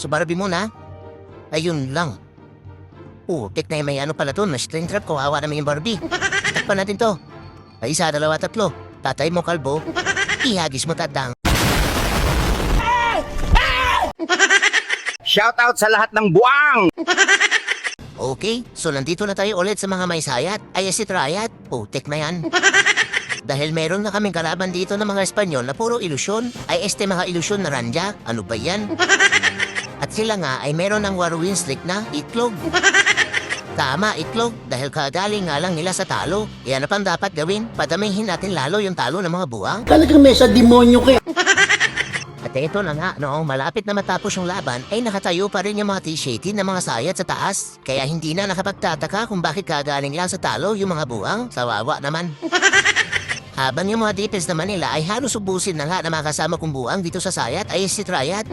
So Barbie muna. Ayun lang. Putik na may ano pala to, na string trap, kawawa naman yung Barbie. Takpan natin to. Ay, isa, dalawa, tatlo. Tatay mo kalbo, ihagis mo tatang. Shoutout sa lahat ng buwang! Okay, so nandito na tayo ulit sa mga may sayat. Ay, si Triad. Putik na yan. Dahil meron na kaming kalaban dito ng mga Espanyol na puro ilusyon. Ay, mga ilusyon na randya. Ano ba yan? At sila nga ay meron ng Warwin Streak na itlog. Tama, itlog. Dahil kagaling nga lang nila sa talo. Yan na pang dapat gawin. Padamihin natin lalo yung talo ng mga buwang. Talagang may sa demonyo kayo. At ito na nga, noong malapit na matapos yung laban, ay nakatayo pa rin yung mga t-shirty na mga sayat sa taas. Kaya hindi na nakapagtataka kung bakit kagaling lang sa talo yung mga buwang. Sawawa naman. Habang yung mga defense naman nila ay halos ubusin na nga na mga kasama kong buwang dito sa sayat ay si Triad.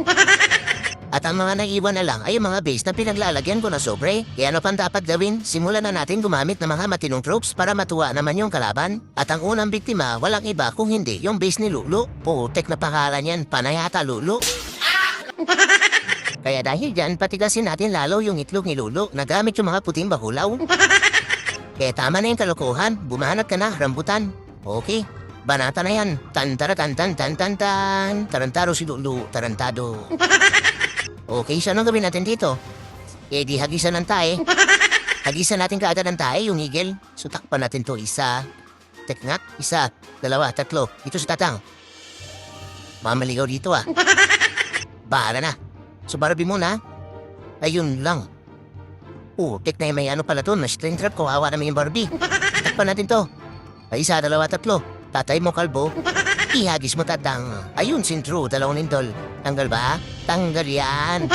At ang mga naiwan na lang ay yung mga base na pinaglalagyan ko na sobre. Kaya ano pang dapat gawin? Simulan na natin gumamit ng mga matinong tropes para matuwa naman yung kalaban. At ang unang biktima, walang iba kung hindi yung base ni Lulu. Putek na pangalan yan, Panayata Lulu. Kaya dahil dyan, patigasin natin lalo yung itlog ni Lulu na gamit yung mga puting bakulaw. Kaya tama na yung kalokohan, bumanat ka na, rambutan. Okay, banata na yan. Tan-tara-tan-tan-tan-tan-tan. Tarantado si Lulu, tarantado. Okay, so anong gawin natin dito? Eh di hagisan ng tae. Hagisan natin kaagad ng tae, yung eagle. So takpan natin to isa. Teknak, isa, dalawa, tatlo. Ito sa tatang. Mamaligaw dito ah. Bahala na. So Barbie muna. Ayun lang. Tek na may ano pala to, na string trap, kawawa naman yung Barbie. Takpan natin to. Ay, isa, dalawa, tatlo. Tatay mo kalbo, ihagis mo tatang. Ayun, sintro, dalawang lindol. Tanggal ba? Tanggal yan.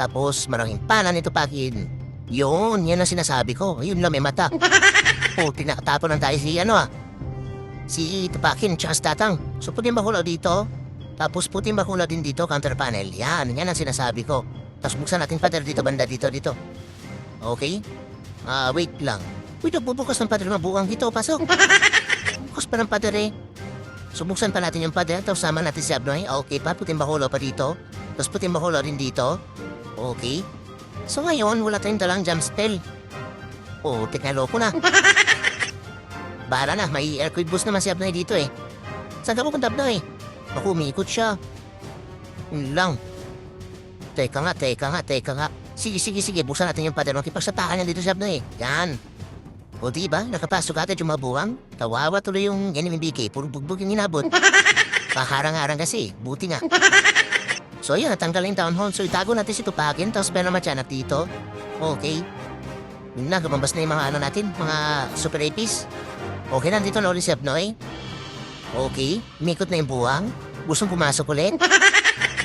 Tapos, maraming panan ito pakin. Yun, yan ang sinasabi ko. Ayun lang, may mata. Tinakatapon ng tayo si si Tupakin, tsaka si Tatang. So, puting bakulaw dito. Tapos, puting bakulaw din dito, counter panel. Yan ang sinasabi ko. Tapos, buksan natin pader dito, banda dito. Okay? Wait lang. Wait, bubukas ng pader mabuang dito. Pasok. Bukas pa ng pader eh. Subuksan pa natin yung pader, tapos sama natin si Abnoy. Okay pa, puting bakulaw pa dito. Tapos puting bakulaw din dito. Okay. So ngayon, wala tayong dalang jump spell. Teknaloko na. Bahala na, may aircode boost naman si Abnoy dito eh. Saan ka pupunta, Abnoy? Ako, umiikot siya. Yun lang. Teka nga. Sige, buksan natin yung pader. Makipagsatakan niya dito si Abnoy. Yan. O diba, nakapasok agad yung mga buwang. Kawawa tuloy yung enemy BK, puro bugbog yung inabot. Paharang-harang kasi, buti nga. So yun, natanggal yung town hall. So itago natin si Tupakin, tapos pero matyanak dito. Okay. Yun na, gumambas na yung mga ano natin, mga super APs. Okay, nandito na ulit si Abnoy. Okay, umikot na yung buwang. Gustong pumasok ulit.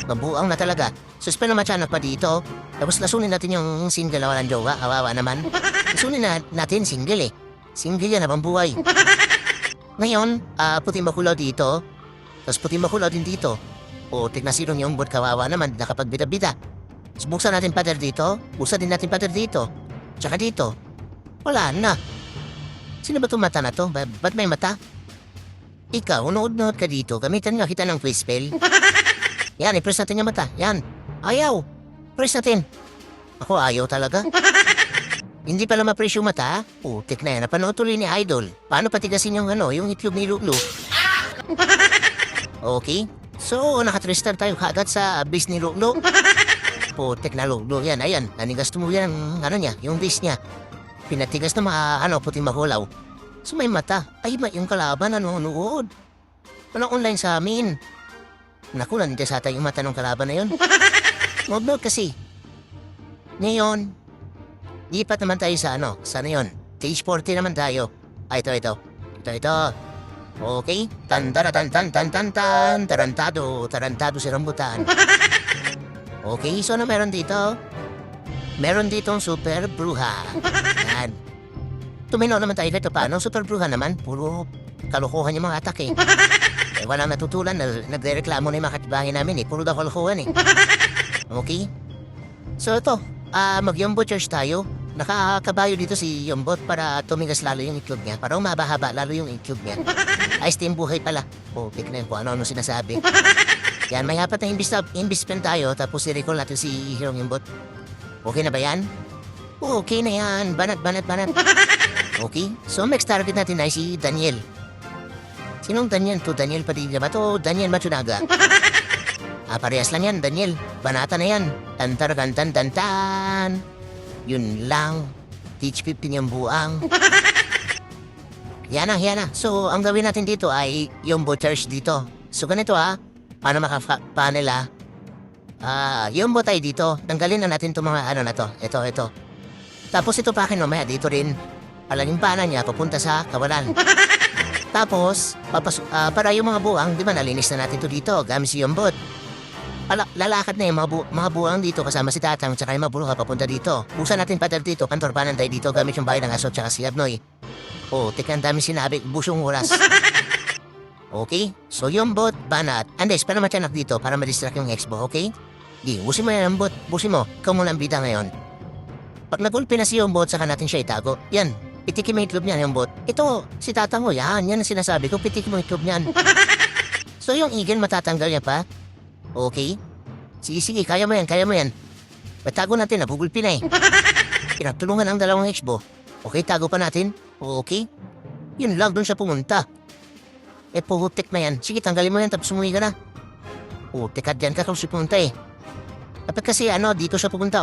Mabuang na talaga. So pero matyanak pa dito. Tapos lasunin natin yung single na walang jowa, kawawa naman. Lasunin natin single eh. Single yan habang buhay. Ngayon, puting bakulaw dito. Tapos puting bakulaw din dito. Tignan sinong yung bot, kawawa naman, nakapagbida-bida. So buksan natin pader dito. Buksan din natin pader dito. Tsaka dito. Wala na. Sino ba itong mata na to? Ba't may mata? Ikaw, unood-nood ka dito. Gamitan nga kita ng quiz spell. Yan, i-press natin yung mata. Yan. Ayaw. Press natin. Ako, ayaw talaga. Hindi pala ma-press yung mata. Putik na yan. Napanood tuloy ni Idol. Paano patigasin yung yung itlog ni Lulu? Okay. So, nakatrestart tayo kagad sa base ni Lulu. Putik na Lulu. Yan, ayan. Nanigas mo yan niya, yung base niya. Pinatigas na mga puting makulaw. So, may mata. Ay, may yung kalaban nanonood. Walang online sa amin. Naku, nandito sa tayo yung mata ng kalaban na yun. Mobile kasi. Ngayon, lipat naman tayo sa sana yun? Stage 40 naman tayo. Ito. Okay? Tan-tan-tan-tan-tan-tan. Tarantado si Rambutan. Okay, so ano meron dito? Meron ditong Super Bruja. Yan. Tuminaw naman tayo dito. Paano? Super Bruja naman. Puro kalokohan yung mga atake. Walang natutulan. Nagreklamo na yung mga katibangin namin eh. Puro daw kalokohan eh. Okay? So ito, mag-yombot charge tayo. Nakakabayo dito si Yombot para tumigas lalo yung itlog niya. Para umaba-haba lalo yung itlog niya. Ayos din buhay pala. Pik na yun kung ano-ano sinasabi. Yan, may apat na imbis tayo, tapos i-recall natin si Hirong Yumbot. Okay na ba yan? Okay na yan. Banat. Okay, so next target natin ay si Daniel. Sinong Daniel to? Daniel Padilla ba to? Daniel Matsunaga. Parehas lang yan, Daniel. Banata na yan. Tantan. Yun lang. Teach 15 yung buang. Yan na. So, ang gawin natin dito ay yung butchers dito. So, ganito paano makapanel yung butay dito. Tanggalin na natin itong mga ano na to. Ito. Tapos ito pa akin mamaya dito rin. Palaging pana niya papunta sa kawalan. Tapos, para yung mga buwang, di ba nalinis na natin to dito. Gamit si Yombot. Lalakad na yung mga buwang dito kasama si Tatang tsaka yung mga buruha papunta dito. Busan natin patal dito, kantorpanan tayo dito gamit yung bahay ng aso tsaka si Abnoy. Ang dami sinabi, busong oras. Okay? So Yombot, Banat, Andes, para matyanak dito para madistract yung expo, okay? Di, busin mo yan Yombot, busin mo. Ikaw mo lang bida ngayon. Pag nagulpi na si Yombot, saka natin siya itago. Yan, pitikin mo yung itlog niyan, Yombot. Ito, si Tatang mo, yan ang sinasabi ko, pitikin mo yung itlog niyan. So yung eagle matatanggal niya pa? Okay? Sige, kaya mo yan. Patago natin, nabugulpi na eh. Pinatulungan ang dalawang expo. Okay, tago pa natin. Okay? Yun lang, doon siya pumunta. Puhutik na yan. Sige, tanggalin mo yan, tapos umuwi ka na. Tikad yan ka kung siya pumunta eh. Dapat kasi dito siya pupunta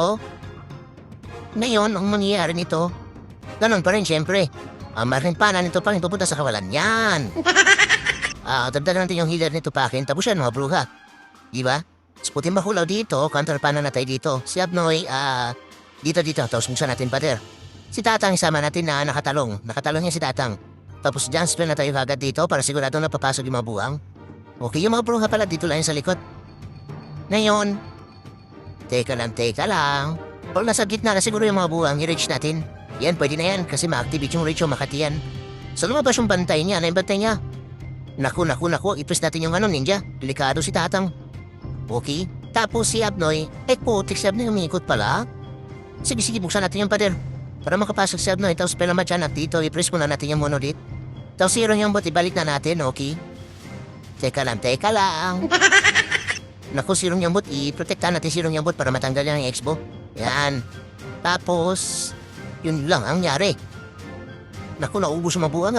Ngayon, ang mangyayari nito, ganon pa rin, syempre. Marinpanan nito pa rin pupunta sa kawalan. Yan! Dagdagan natin yung healer nito pa akin, tapos yan, mga bruha. Diba? Sputin mahulaw dito, counterpanan na tayo dito. Si Abnoy, dito, tapos kung saan natin pader. Si Tatang isama natin na nakatalong. Nakatalong niya si Tatang. Tapos dyan, spell na tayo agad dito para sigurado na papasok yung mga buwang. Okay, yung mga bruha pala dito lang sa likod. Ngayon, teka lang. Pag nasa gitna na siguro yung mga buwang, i-reach natin. Yan, pwede na yan kasi ma-activate yung reach o Makati yan. So lumabas yung bantay niya, yung bantay niya. Naku, i-press natin yung ninja. Delikado si Tatang. Okay, tapos si Abnoy, putik si Abnoy umikot pala. Sige, buksan natin yung pader. Para makapasok si Abnoy, tapos pala matyanak dito, i-press muna natin yung monolith. Tapos zero yung bot, ibalik na natin, okay? Teka lang. Naku, zero yung bot, i-protektahan natin zero yung bot para matanggal yung expo. Yan. Tapos, yun lang ang nyari. Naku, naubos yung mabuang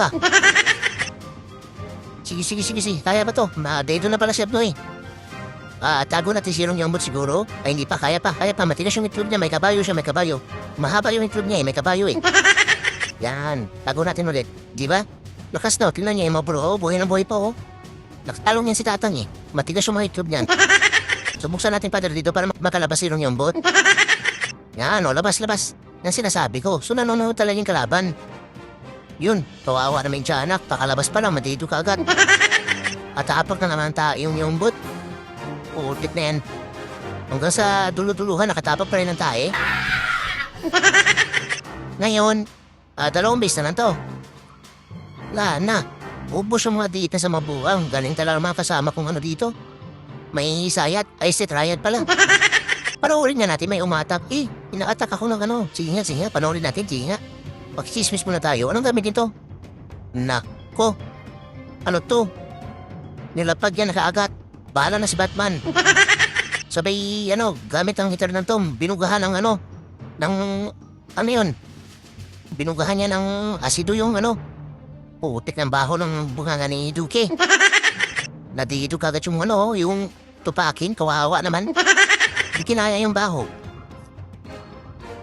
Sige. Kaya ba to? Dedo na pala si Abnoy. Tago natin si Hirong Yombot siguro. Ay, hindi pa. Kaya pa. Matigas yung itlog niya. May kabayo siya. Mahaba yung itlog niya. May kabayo eh. Yan. Tago natin ulit. Di ba? Lakas na. Tingnan niya yung mga bro. Buhay na buhay pa Nakatalong yan si Tatang eh. Matigas yung mga itlog niyan. So, buksan natin pader dito para makalabas si Hirong Yombot. Yan. Labas. Yan sinasabi ko. So, nanonood talaga yung kalaban. Yun. Kawawa na may tiyanak. Pakalabas pa lang. Matito ka agad. At apak na naman yung Yombot. Ulit na yan. Hanggang sa dulo-duluhan, nakatapak pa rin ng tae. Ngayon, 2 base na lang to. Wala na. Ubos yung mga diit na sa mabuang. Galing talaga mga kasama kong dito. May sayat. Ay, si Triad pala. Panoorin nga natin, may umatak. Ina-attack ako ng Sige nga, panoorin natin. Sige nga. Pag-chismis muna tayo. Anong gamit nito? Nako. Ano to? Nilapag yan nakaagat. Bahala na si Batman. Sabay, gamit ang hitter ng Tom. Binugahan ng yun? Binugahan niya ng asido yung putik ng baho ng bunganga ni Duque. Nadito kagat yung tupakin, kawawa naman. Di kinaya yung baho.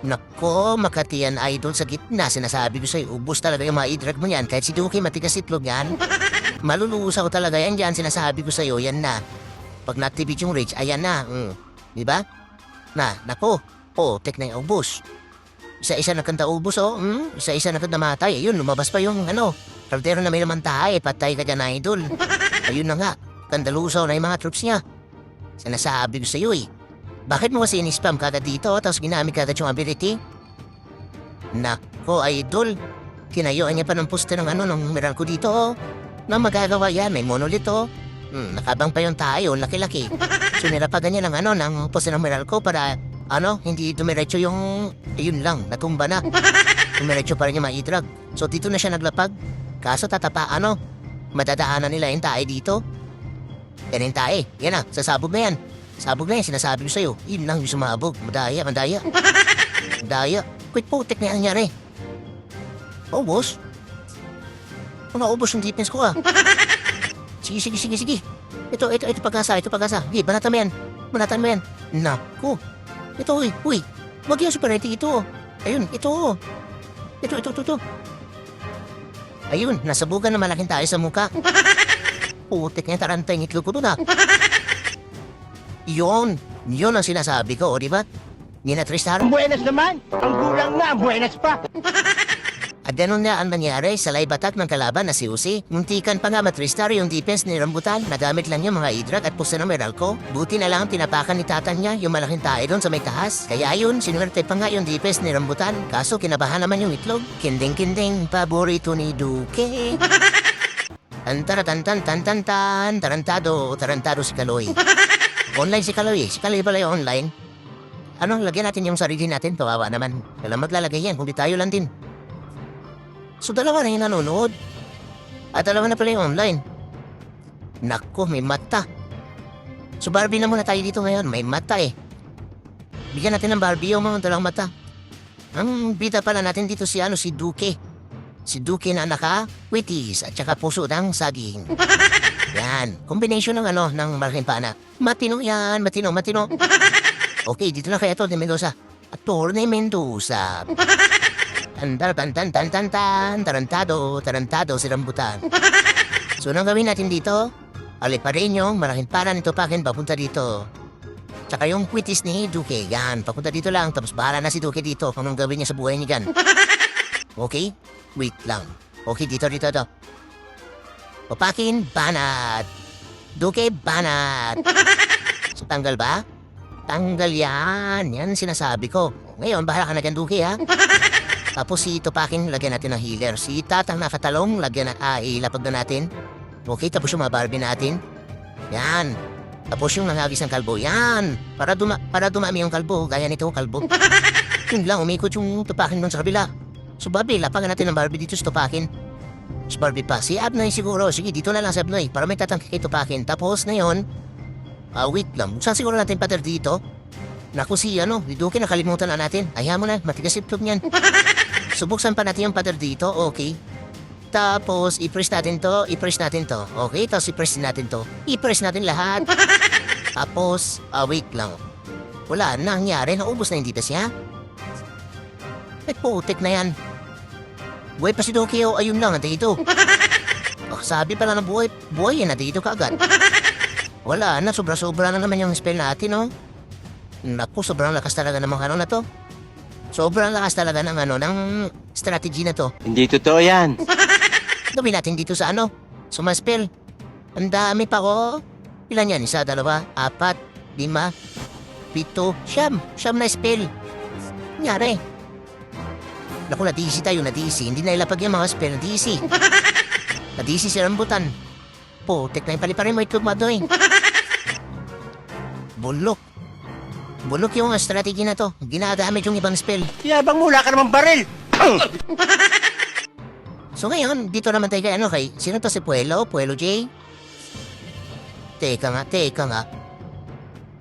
Nako, Makati yan idol sa gitna. Sinasabi ko sa'yo, ubos talaga yung maidrag mo yan. Kahit si Duque matigas itlog yan. Malulusaw talaga yan dyan. Sinasabi ko sa'yo, yan na. Pag na-activate yung rage, ayan na. Diba? Nako. Tek na yung ubos. Isa-isa na kanta ubos, Isa-isa na kanta namatay. Ayun, lumabas pa yung, kaldero na may naman tayo. Patay ka dyan, idol. Ayun na nga. Kandalusaw na yung mga troops niya. Sinasabi ko sa'yo, Bakit mo kasi in-spam kagad dito, tapos ginamit kagad yung ability? Nako, idol. Kinayuan niya pa ng poste ng ng meral ko dito, Na magagawa yan, may monolith, nakabang pa yung tayo, laki-laki. So nirapagan niya ng poste ng meral ko para, hindi dumiretso yung, ayun lang, natumba na. Dumiretso pa rin yung maidrag. So dito na siya naglapag. Kaso madadaanan nila yung tayo dito. Yan yung tae. Yan na, sasabog na yan. Sabog na yan, sinasabi ko sa'yo. Yun lang yung sumabog. Madaya, madaya. Madaya. Quit putik na yan nangyari. Oh, boss. Naubos yung defense ko ah. Sige. Ito pag-asa. Sige, banatan mo yan. Naku. Ito, uy. Wag yung super ready ito. Ayun, ito. Ito. Ayun, nasabugan na malaking tayo sa muka. Putik na yung tarantay ng itlog ko doon ah. Yun ang sinasabi ko, di ba? Ni na Tristar. Buenas naman! Ang gulang na, buenas pa! At ganun na ang nangyari sa live attack ng kalaban na si Uzi. Muntikan pa nga matristar yung defense ni Rambutan. Nagamit lang yung mga idrag at pusa ng Meralco. Buti na lang tinapakan ni tatan niya yung malaking tae doon sa may taas. Kaya yun, sinuwerte pa nga yung defense ni Rambutan. Kaso kinabahan naman yung itlog. Kinding, paborito ni Duque. Tarantado si Kaloy. Online si Kaloy. Si Kaloy pala yung online. Lagyan natin yung sarili natin. Kawawa naman. Kailan maglalagay yan kung di tayo lang din. So, dalawa na yung nanonood. At dalawa na pala yung online. Nako, may mata. So, Barbie na muna tayo dito ngayon. May mata eh. Bigyan natin ng Barbie yung mga dalang mata. Ang bida pala natin dito si Duque. Si Duque na naka-witties at saka puso ng saging. Yan. Combination ng ng malaking pana. Matino yan. Matino. Okay, dito na kaya ito ni Mendoza. Ator ni Mendoza. Tarantado si Rambutan. So, anong gawin natin dito? Aliparin yung malaking para nito pakin papunta dito. Tsaka yung kwitis ni Duque, yan. Papunta dito lang, tapos bahala na si Duque dito kung anong gawin niya sa buhay niya, yan. Okay? Wait lang. Okay, dito. Papakin, banat. Duque, banat. So, tanggal ba? Tanggal yan. Yan sinasabi ko. Ngayon, bahala ka na dyan, Duque, ha? Tapos si Tupakin, lagyan natin ng healer. Si Tatang nakatalong, lagyan na, ilapag na natin. Okay, tapos yung mga Barbie natin. Yan. Tapos yung nangagis ng kalbo. Yan. Para dumami yung kalbo. Gaya nito, kalbo. Yun lang, umikot yung Tupakin doon sa kabila. So, Barbie, lapagan natin ng Barbie dito sa Tupakin. Si Barbie pa. Si Abnoy siguro. Sige, dito na lang sa Abnoy. Para may tatangki kay Tupakin. Tapos, ngayon, wait lang. Saan siguro natin pater dito? Naku si Duque, nakalimutan na natin. Ayaw mo na, matigas itlog niyan. Subuksan pa natin yung pader dito, okay. Tapos, i-press natin to. Okay, tapos i-press natin to. I-press natin lahat. Tapos, wait lang. Wala, nangyari, naubos na yung ditas niya. Putik na yan. Buhay pa si Duque, ayun lang, dito. Sabi pala ng buhay yan, dito kaagad. Wala na, sobra-sobra na naman yung spell natin, no? Naku, sobrang lakas talaga ng mga na to. Sobrang lakas talaga ng ng strategy na to. Hindi totoo yan. Gawin natin dito sa sumaspell. Ang dami pa ko. Ilan yan? 1, 2, 4, 5, 7, 9 na spell. Nangyari. Naku, na-DC tayo, na-DC. Hindi na ilapag yung mga spell, na-DC. Na-DC si Rambutan. Putik na yung paliparin mo ito, Madoy. Bulok yung strategy na to. Ginagamit yung ibang spell. Yabang mula ka naman baril! So ngayon, dito naman tayo kay sino to si Puelo? Puelo J? Teka nga.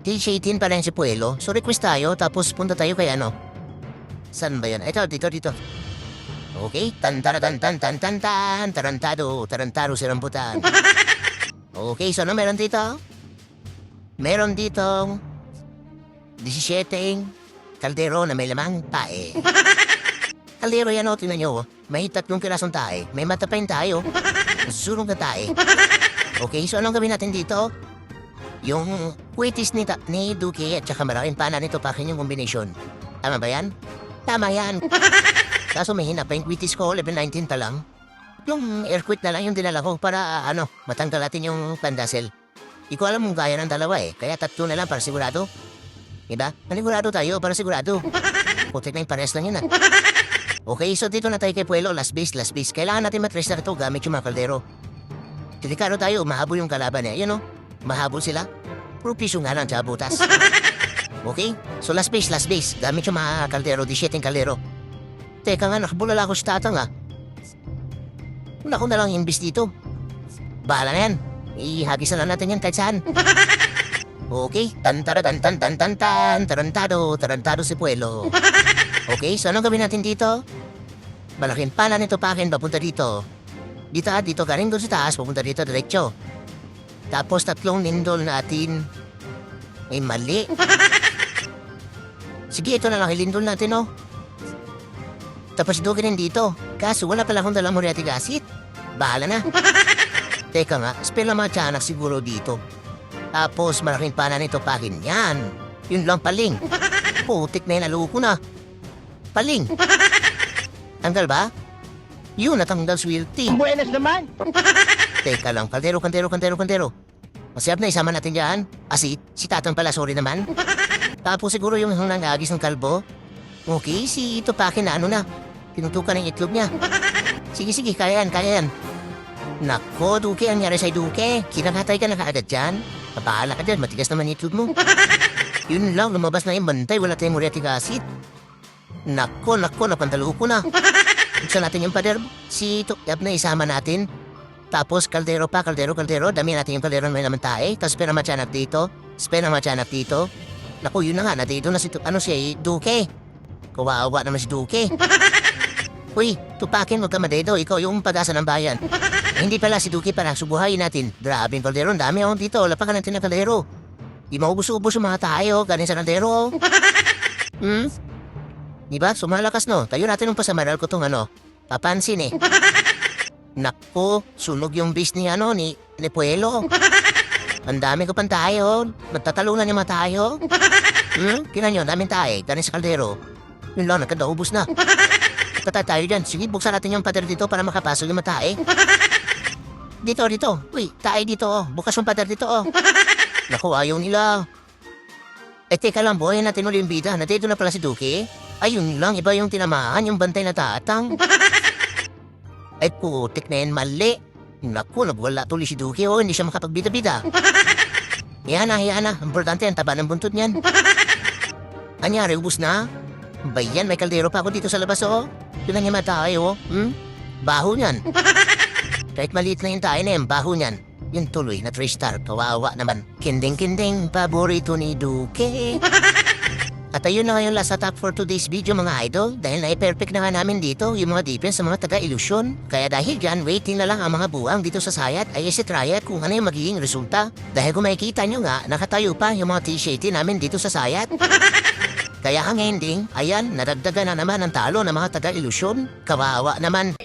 DJ 18 pa rin si Puelo. So request tayo, tapos punta tayo kay Saan ba yan? Ito, dito. Okay, tarantado si Rambutan. Okay, so meron dito? Meron ditong 17 kaldero na may lamang tae. Kaldero yan tingnan nyo. May 3 kirasong tae. May mata pa yung tayo. Susurong na tae. Okay, so anong gawin natin dito? Yung kwitis ni Duque at saka malaking pana nito pakin yung combination. Tama ba yan? Tama yan. Kaso may hina pa yung kwitis ko, level 19 pa lang. Yung air quit na lang yung dinala ko para matanggal natin yung pandasel. Di ko alam kung gaya ng dalawa kaya 3 na lang para sigurado. Diba? Manigurado tayo para sigurado. Putik na yung pares lang yun Okay, so dito na tayo kay Puelo. Last base. Kailangan natin matrace na ito gamit yung mga kaldero. Delikado tayo, mahabol yung kalaban mahabol sila. Puro piso nga lang sa butas. Okay? So last base. Gamit yung mga kaldero, 17 kaldero. Teka nga, nakabulala ako sa tatang Naku na lang imbis dito. Bahala na yan. Ihagisan na natin yan kahit saan. Okay, tarantado si Puelo. Okay, so anong gawin natin dito? Malaking pala nito pakin papunta dito. Dito galing doon sa taas, papunta dito diretso. Tapos 3 lindol natin. Ay, mali. Sige, ito na lang ilindol natin, oh. Tapos dugin dito. Kaso wala pala akong dalang muriati gasit. Bahala na. Teka nga, spell ang mga tiyanak siguro dito. Tapos malaking pana nito pakin yan. Yun lang paling. Putik na yun, aluko na. Paling. Tanggal ba? Yun, natanggal swerte. Buenas naman. Teka lang, kaldero. Masayap na isama natin dyan. Si Tatang pala, sorry naman. Tapos siguro yung nangagis ng kalbo. Okay, si Tupakin na tinutukan ng itlog niya. Sige, kaya yan. Nako, Duke, ang nangyari sa'y Duke. Kinakatay ka na kaagad dyan. Papahala ka dyan, matigas naman itlog mo. Yun lang, lumabas na yung bantay, wala tayong muriati gasit. Nako, napantalo ko na. Buksan natin yung pader. Si Tukyap na isama natin. Tapos kaldero. Dami natin yung kaldero na naman tayo. Tapos pinamachanak dito. Naku, yun na nga. Nandito na si Duke. Kawawa naman si Duke. Uy, Tupakin, huwag ka madedo. Ikaw yung pag-asa ng bayan. Hindi pala si Duke para subuhayin natin. Grabe yung kaldero. Dami akong dito. Lapakan natin ng kaldero. Di maubos-ubos yung mga tayo. Galing sa kaldero. Diba? Sumalakas no. Tayo natin yung pasamaral ko tong papansin eh. Naku, sunog yung bis ni Puelo. Ang dami ko pang tayo. Nagtatalunan yung mga tayo. Kinan nyo, daming tayo. Galing sa kaldero. Yun lang, nagkadaubos na. Tatay tayo dyan. Sige, buksan natin yung pader dito para makapasok yung mga tayo. Dito. Uy, tayo dito. Bukas yung pader dito. Naku, ayaw nila. Teka lang, boy. Natin ulit yung bida. Nandito na pala si Duke. Ayun lang, iba yung tinamaan, yung bantay na Tatang. Ay, putik na yan, mali. Naku, nagwala tuloy si Duke, hindi siya makapagbida-bida. Yan na. Importante yan, taba ng buntot niyan. Anyari, ubus na? Bayan, may kaldero pa ako dito sa labas, Yun ang yung tayo, Baho niyan. Kahit maliit na yung tayo na yan, baho niyan. Yun tuloy na 3-star, kawawa naman. Kinding, paborito ni Duke. At ayun na ngayon last attack for today's video mga idol. Dahil na-perfect na nga namin dito yung mga defense sa mga taga-ilusyon. Kaya dahil dyan, waiting na lang ang mga buwang dito sa sayat ay try kung ano yung magiging resulta. Dahil kung makikita nyo nga, nakatayo pa yung mga t-shirty namin dito sa sayat. Kaya ang ending, ayan, nadagdagan na naman ang talo ng mga taga-ilusyon. Kawawa naman.